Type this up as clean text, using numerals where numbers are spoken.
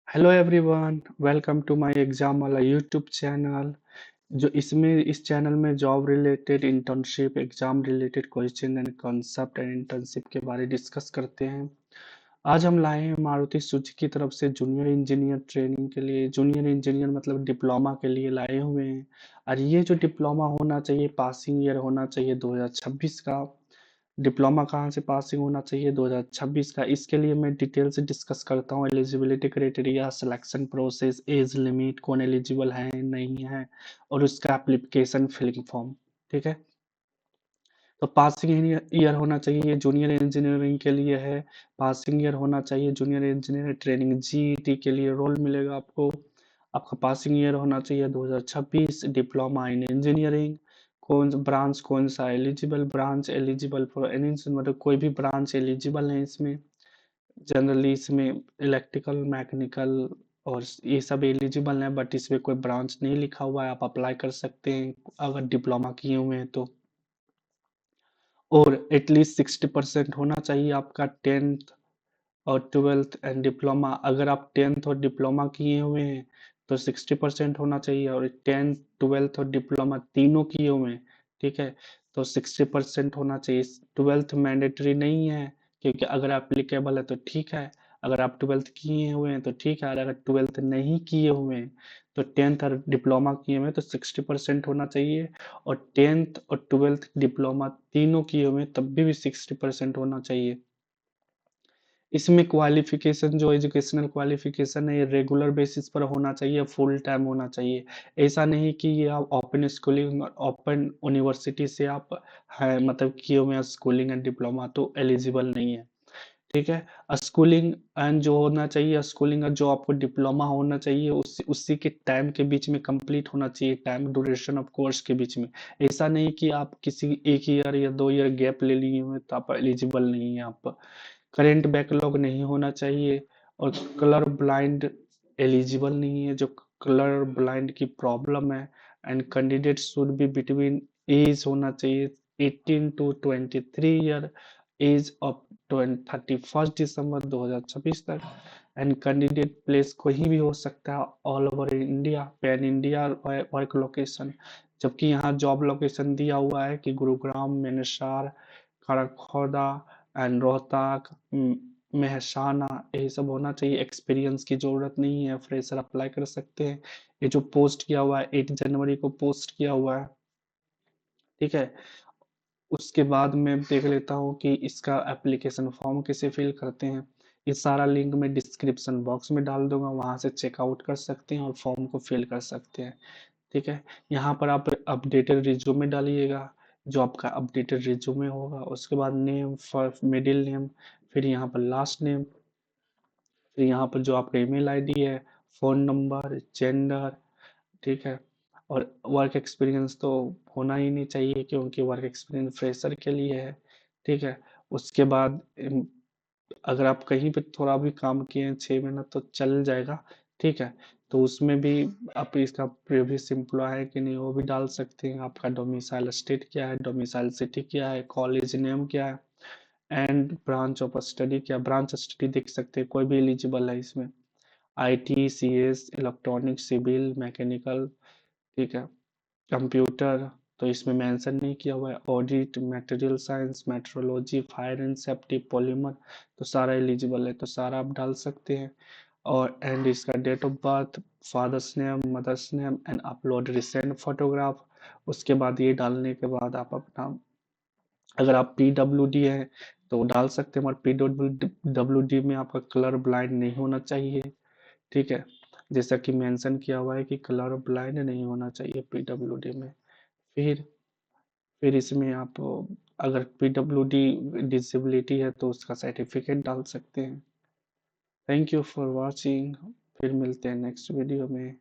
Hello everyone, welcome to my exam वाला YouTube channel. जो इसमें इस चैनल में job related, internship, exam related question and concept and internship के बारे डिस्कस करते हैं। आज हम लाए हैं मारुति सुजुकी की तरफ से जूनियर इंजीनियर ट्रेनिंग के लिए। जूनियर इंजीनियर मतलब डिप्लोमा के लिए लाए हुए हैं। और ये जो डिप्लोमा होना चाहिए, पासिंग ईयर होना चाहिए 2026 का। डिप्लोमा कहाँ से पासिंग होना चाहिए 2026 का। इसके लिए मैं डिटेल से डिस्कस करता हूँ। Eligibility criteria, selection process, age limit, कौन एलिजिबल है नहीं है, और उसका एप्लीकेशन फिलिंग फॉर्म। ठीक है, तो पासिंग ईयर होना चाहिए, जूनियर इंजीनियरिंग के लिए है। पासिंग ईयर होना चाहिए जूनियर इंजीनियर ट्रेनिंग, जीईटी के लिए रोल मिलेगा आपको। आपका पासिंग ईयर होना चाहिए 2026। डिप्लोमा इन इंजीनियरिंग, कौन ब्रांच, कौन सा eligible branch, eligible for any, मतलब कोई भी ब्रांच एलिजिबल है इसमें। जनरली इसमें इलेक्ट्रिकल, मैकेनिकल और ये सब एलिजिबल है, बट इसमें कोई ब्रांच नहीं लिखा हुआ है। आप अप्लाई कर सकते हैं अगर डिप्लोमा किए हुए हैं तो। और एटलीस्ट 60% होना चाहिए आपका 10th और 12th एंड डिप्लोमा। अगर आप 10th और डिप्लोमा किए हुए हैं तो 60% होना चाहिए, और 10th, 12th और डिप्लोमा तीनों किए हुए हैं, ठीक है, तो 60% होना चाहिए। 12th मैंडेटरी नहीं है, क्योंकि अगर एप्लीकेबल है तो ठीक है। अगर आप 12th किए हुए हैं तो ठीक है, और अगर 12th नहीं किए हुए हैं तो 10th और डिप्लोमा किए हुए हैं तो 60% होना चाहिए। और 10th और 12th डिप्लोमा तीनों किए हुए हैं तब भी 60% होना चाहिए। इसमें क्वालिफिकेशन, जो एजुकेशनल क्वालिफिकेशन है, ये रेगुलर बेसिस पर होना चाहिए, फुल टाइम होना चाहिए। ऐसा नहीं कि ये आप ओपन स्कूलिंग, ओपन यूनिवर्सिटी से आप है मतलब किए हुए स्कूलिंग एंड डिप्लोमा तो एलिजिबल नहीं है। ठीक है, स्कूलिंग एंड जो होना चाहिए, स्कूलिंग और जो आपको डिप्लोमा होना चाहिए उसी उसी के टाइम के बीच में कंप्लीट होना चाहिए, टाइम ड्यूरेशन ऑफ कोर्स के बीच में। ऐसा नहीं कि आप किसी एक ईयर या 2 ईयर गैप ले लिए हुए तो आप एलिजिबल नहीं है। आप करेंट बैकलॉग नहीं होना चाहिए, और कलर ब्लाइंड एलिजिबल नहीं है, जो कलर ब्लाइंड की प्रॉब्लम है। And candidate should be between, age होना चाहिए 18 to 23 ईयर, एज ऑफ 31 दिसंबर 2026 तक। एंड कैंडिडेट प्लेस कहीं भी हो सकता है, all over India, pan India work location. जबकि यहाँ जॉब लोकेशन दिया हुआ है कि गुरुग्राम, मेनसार, खड़गपुर एंड रोहतक, मेहसाना, यही सब होना चाहिए। एक्सपीरियंस की जरूरत नहीं है, फ्रेशर अप्लाई कर सकते हैं। ये जो पोस्ट किया हुआ है 8 जनवरी को पोस्ट किया हुआ है, ठीक है। उसके बाद मैं देख लेता हूँ कि इसका एप्लीकेशन फॉर्म कैसे फिल करते हैं। ये सारा लिंक मैं डिस्क्रिप्शन बॉक्स में डाल दूंगा, वहां से चेकआउट कर सकते हैं और फॉर्म को फिल कर सकते हैं। ठीक है, यहाँ पर आप अपडेटेड रिज्यूमे डालिएगा, जो आपका अपडेटेड रिज्यूमे होगा। उसके बाद नेम, फर्स्ट मिडिल नेम, फिर यहाँ पर लास्ट नेम, फिर यहाँ पर जो आपका ईमेल आईडी है, फ़ोन नंबर, जेंडर, ठीक है। और वर्क एक्सपीरियंस तो होना ही नहीं चाहिए, क्योंकि वर्क एक्सपीरियंस फ्रेशर के लिए है। ठीक है, उसके बाद अगर आप कहीं पे थोड़ा भी काम किए हैं 6 महीना तो चल जाएगा। ठीक है, तो उसमें भी आप इसका प्रीवियस एम्प्लॉय है कि नहीं वो भी डाल सकते हैं। आपका डोमिसाइल स्टेट क्या है, डोमिसाइल सिटी क्या है, कॉलेज नेम क्या है, एंड ब्रांच ऑफ स्टडी क्या। ब्रांच स्टडी देख सकते हैं, कोई भी एलिजिबल है इसमें। IT, CS, electronic, civil, mechanical, ठीक है, कंप्यूटर तो इसमें मेंशन नहीं किया हुआ है। Audit, material science, metrology, fire and safety, polymer, तो सारा एलिजिबल है, तो सारा आप डाल सकते हैं। और एंड इसका date of birth, father's name, mother's name, and upload recent photograph. उसके बाद ये डालने के बाद आप अपना, अगर आप पीडब्ल्यूडी है तो डाल सकते हैं, मगर पीडब्ल्यूडी में आपका कलर ब्लाइंड नहीं होना चाहिए। ठीक है, जैसा कि मेंशन किया हुआ है कि कलर ब्लाइंड नहीं होना चाहिए पीडब्ल्यूडी में। फिर फिर इसमें आप अगर पीडब्ल्यूडी डिसेबिलिटी है तो उसका सर्टिफिकेट डाल सकते हैं। थैंक यू फॉर वॉचिंग, फिर मिलते हैं नेक्स्ट वीडियो में।